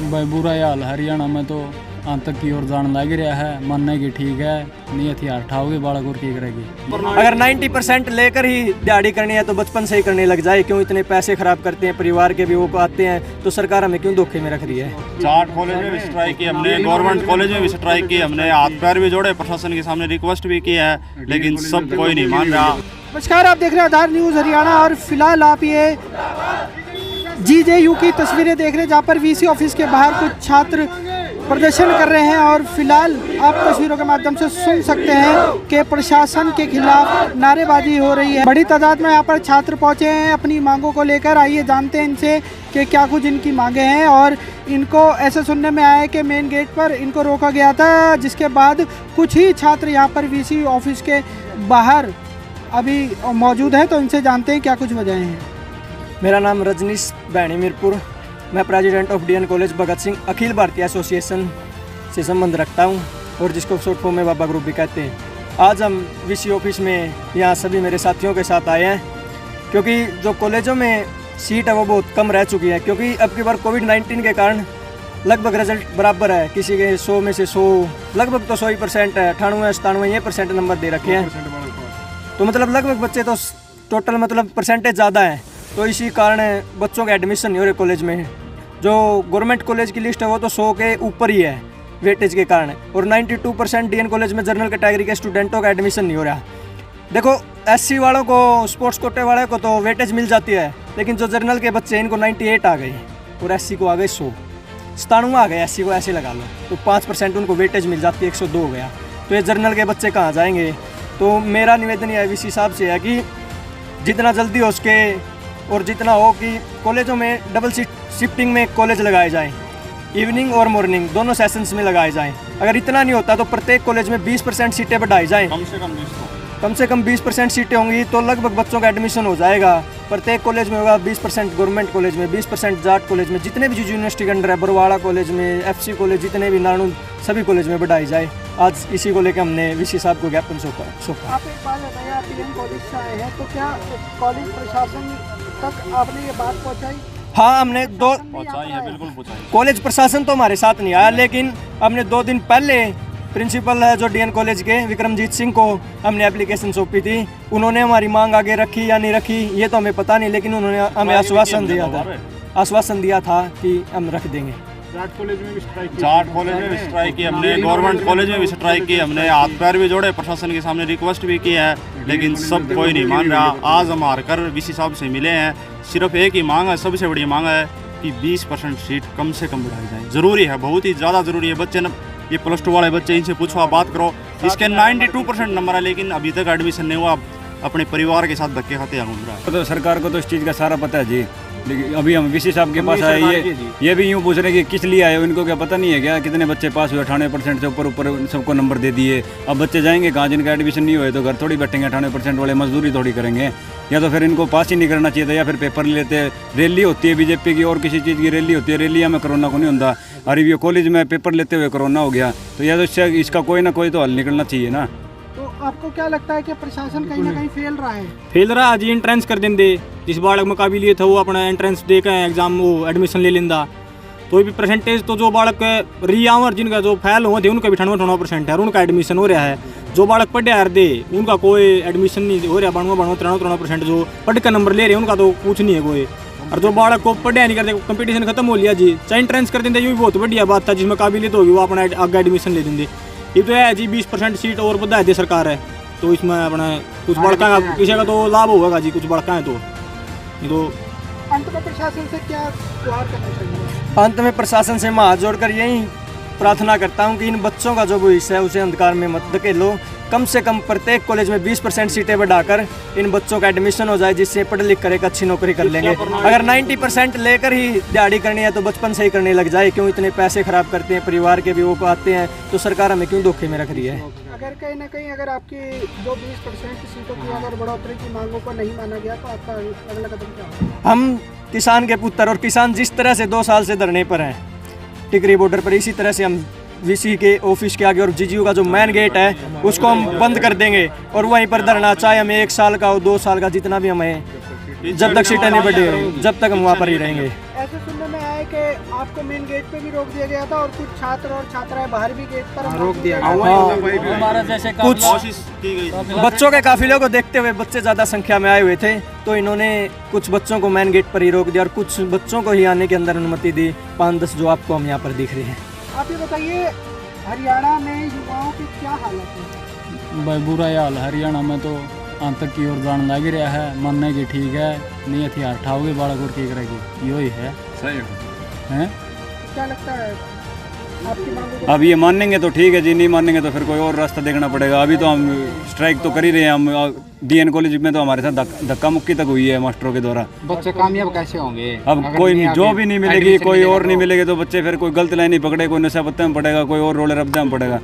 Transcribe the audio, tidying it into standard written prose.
भाई बुरा हाल हरियाणा में तो अंत तक की ओर जान लग रहा है। मानने की ठीक है, नहीं हथियार उठाओगे बालक और की करेगी। अगर 90% लेकर ही दिहाड़ी करनी है तो बचपन से ही करने लग जाए। क्यों इतने पैसे खराब करते हैं, परिवार के भी वो आते हैं, तो सरकार हमें क्यों धोखे में रख रही है। चाट कॉलेज में भी स्ट्राइक की हमने, गवर्नमेंट कॉलेज में भी स्ट्राइक की हमने, हाथ पैर भी जोड़े, प्रशासन के सामने रिक्वेस्ट भी की है, लेकिन सब कोई नहीं मान रहा। नमस्कार, आप देख रहे हैं आधार न्यूज़ हरियाणा और फिलहाल आप ये GJU की तस्वीरें देख रहे हैं जहाँ पर VC ऑफिस के बाहर कुछ छात्र प्रदर्शन कर रहे हैं और फिलहाल आप तस्वीरों के माध्यम से सुन सकते हैं कि प्रशासन के खिलाफ नारेबाजी हो रही है। बड़ी तादाद में यहाँ पर छात्र पहुँचे हैं अपनी मांगों को लेकर। आइए जानते हैं इनसे कि क्या कुछ इनकी मांगे हैं। और इनको ऐसे सुनने में आया है कि मेन गेट पर इनको रोका गया था, जिसके बाद कुछ ही छात्र यहाँ पर VC ऑफिस के बाहर अभी मौजूद हैं, तो इनसे जानते हैं क्या कुछ वजह हैं। मेरा नाम रजनीश बैणी मीरपुर, मैं president of DN college Bhagat Singh Akhil Bharatiya association से संबंध रखता हूं, और जिसको शॉर्ट फॉर्म में बाबा ग्रुप भी कहते हैं। आज हम VC ऑफिस में यहाँ सभी मेरे साथियों के साथ आए हैं, क्योंकि जो कॉलेजों में सीट है वो बहुत कम रह चुकी है। क्योंकि अब की बार कोविड-19 के कारण लगभग रिजल्ट बराबर है, किसी के 100 में से 100 लगभग तो 100% है, 98-97% नंबर दे रखे हैं। तो मतलब लगभग बच्चे तो टोटल मतलब परसेंटेज ज़्यादा है, तो इसी कारण बच्चों का एडमिशन नहीं हो रहे कॉलेज में। जो गवर्नमेंट कॉलेज की लिस्ट है वो तो 100 के ऊपर ही है वेटेज के कारण, और 92% DN कॉलेज में जनरल कैटेगरी के स्टूडेंटों का एडमिशन नहीं हो रहा। देखो SC वालों को, स्पोर्ट्स कोटे वाले को तो वेटेज मिल जाती है, लेकिन जो जनरल के बच्चे हैं इनको 98 आ गए और SC को आ गए 100, 97 आ गए SC को, ऐसे लगा लो तो 5% उनको वेटेज मिल जाती है, 102 हो गया। तो ये जनरल के बच्चे कहाँ जाएंगे। तो मेरा निवेदन यह VC साहब से है कि जितना जल्दी हो सके और जितना हो कि कॉलेजों में डबल शिफ्टिंग में कॉलेज लगाए जाएं, इवनिंग और मॉर्निंग दोनों सेशंस में लगाए जाएं। अगर इतना नहीं होता तो प्रत्येक कॉलेज में 20% सीटें बढ़ाई जाएं। कम से कम 20% सीटें होंगी तो लगभग बच्चों का एडमिशन हो जाएगा। प्रत्येक कॉलेज में होगा 20% गवर्नमेंट कॉलेज में, 20% जाट कॉलेज में, जितने भी यूनिवर्सिटी के अंडर है, बरवाड़ा कॉलेज में, FC कॉलेज, जितने भी नानू सभी कॉलेज में बढ़ाई जाए। आज इसी को लेकर हमने VC साहब को ज्ञापन सौंपा। आप एक बात बताइए, आप DN कॉलेज से आए हैं, तो क्या कॉलेज प्रशासन तक आपने ये बात पहुँचाई? हाँ, हमने दो पहुंचाई है, बिल्कुल पहुंचाई। कॉलेज प्रशासन तो हमारे साथ नहीं आया, लेकिन हमने 2 दिन पहले प्रिंसिपल है जो DN कॉलेज के विक्रमजीत सिंह को हमने एप्लीकेशन सौंपी थी। उन्होंने हमारी मांग आगे रखी या नहीं रखी ये तो हमें पता नहीं, लेकिन उन्होंने हमें आश्वासन दिया था कि हम रख देंगे। चाट कॉलेज में भी स्ट्राइक की हमने, गवर्नमेंट कॉलेज में भी स्ट्राइक की हमने, हाथ पैर भी जोड़े, प्रशासन के सामने रिक्वेस्ट भी की है, लेकिन सब कोई नहीं मान रहा। आज हम हार कर VC साहब से मिले हैं। सिर्फ एक ही मांग है, सबसे बड़ी मांग है कि 20% सीट कम से कम बढ़ाई जाए। ज़रूरी है, बहुत ही ज़्यादा ज़रूरी है। बच्चे न, ये +2 वाले बच्चे, इनसे पूछो, आप बात करो। इसके 92% नंबर है, लेकिन अभी तक एडमिशन नहीं हुआ। अपने परिवार के साथ धक्के खाते घूम रहा है। तो सरकार को तो इस चीज़ का सारा पता है जी, लेकिन अभी हम VC साहब के पास आए, ये भी यूँ पूछ रहे हैं कि किस लिए आए हो, इनको क्या पता नहीं है क्या कितने बच्चे पास हुए। 98% से ऊपर सबको नंबर दे दिए। अब बच्चे जाएंगे कहाँ, जिनका एडमिशन नहीं हुए तो घर थोड़ी बैठेंगे। 98% वाले मजदूरी थोड़ी करेंगे, या तो फिर इनको पास ही नहीं करना चाहिए था, या फिर पेपर लेते। रैली होती है BJP की और किसी चीज़ की रैली होती है, रैलियाँ में कोरोना को नहीं होता। और ये कॉलेज में पेपर लेते हुए कोरोना हो गया, तो या तो इसका कोई ना कोई तो हल निकलना चाहिए ना। तो आपको क्या लगता है कि प्रशासन कहीं ना कहीं फेल रहा है? फेल रहा जी। एंट्रेंस कर देंगे, जिस बालक में काबिलियत है वो अपना एंट्रेंस दे के एग्जाम वो एडमिशन ले लेंदा, तो भी परसेंटेज तो जो बालक रीआवर जिनका जो फेल हुए थे उनका भी 98% है और उनका एडमिशन हो रहा है। जो बालक पढ़े यार दे उनका कोई एडमिशन नहीं हो रहा, 93% जो पढ़ का नंबर ले रहे हैं उनका तो कुछ नहीं है कोई। और जो बालक को पढ़े नहीं करते, कंपटीशन खत्म हो लिया जी, चाहे एंट्रेंस कर देंगे ये भी बहुत बढ़िया बात था। जिसमें काबिलियत होगी वो अपना आगे एडमिशन ले देंगे। ये तो है जी, 20% सीट और बढ़ा दे सरकार है, तो इसमें अपना कुछ बड़का किसी का तो लाभ होगा जी, कुछ बड़का है तो अंत में प्रशासन से क्या गुहार करना चाहिए? अंत में प्रशासन से मैं हाथ जोड़कर यही प्रार्थना करता हूं कि इन बच्चों का जो भविष्य है उसे अंधकार में मत धकेलो। कम से कम प्रत्येक कॉलेज में 20% सीटें बढ़ाकर इन बच्चों का एडमिशन हो जाए, जिससे पढ़ लिख कर एक अच्छी नौकरी कर लेंगे। अगर 90% लेकर ही दिहाड़ी करनी है तो बचपन से ही करने लग जाए। क्यों इतने पैसे खराब करते हैं, परिवार के भी वो आते हैं, तो सरकार हमें क्यों धोखे में रख रही है। अगर कहीं ना कहीं अगर आपकी जो 20% सीटों की अगर बढ़ोतरी की मांगों को नहीं माना गया तो आपका अगला कदम क्या होगा? हम किसान के पुत्र, और किसान जिस तरह से 2 साल से धरने पर हैं टिकरी बॉर्डर पर, इसी तरह से हम VC के ऑफिस के आगे और GJU का जो मेन गेट है उसको हम बंद कर देंगे और वहीं पर धरना, चाहे हमें 1 साल का हो, 2 साल का, जितना भी हमें जब तक सीटें नहीं बढ़ी जब तक हम वहाँ पर ही रहेंगे। ऐसे सुनने में आया कि आपको मेन गेट पे भी रोक दिया गया था और कुछ छात्र और छात्राएं बाहर भी गेट पर रोक दिया गया। हमारा जैसे कुछ कोशिश की गई थी। बच्चों के काफिले को देखते हुए बच्चे ज़्यादा संख्या में आए हुए थे, तो इन्होंने कुछ बच्चों को मेन गेट पर ही रोक दिया और कुछ बच्चों को ही आने के अंदर अनुमति दी, 5-10 जो आपको हम यहाँ पर दिख रहे हैं। आप ये बताइए हरियाणा में युवाओं की क्या हालत है? भाई बुरा हाल हरियाणा में तो आतंक की ओर जान लग रहा है, मानने की ठीक है, नहीं हथियार उठाओगे बालक और की करेगी, यो ही है। सही हैं क्या लगता है आपकी मांगों को? अब ये मानेंगे तो ठीक है जी, नहीं मानेंगे तो फिर कोई और रास्ता देखना पड़ेगा। अभी तो हम स्ट्राइक तो कर ही रहे हैं। हम डीएन कॉलेज में तो हमारे साथ धक्का मुक्की तक हुई है मास्टरों के द्वारा। बच्चे कामयाब कैसे होंगे? अब कोई जो भी नहीं मिलेगी, कोई और नहीं मिलेगी तो बच्चे फिर कोई गलत लाइन नहीं पकड़े, कोई नशा पत्ते में पड़ेगा, कोई और रोले रब्दा में पड़ेगा।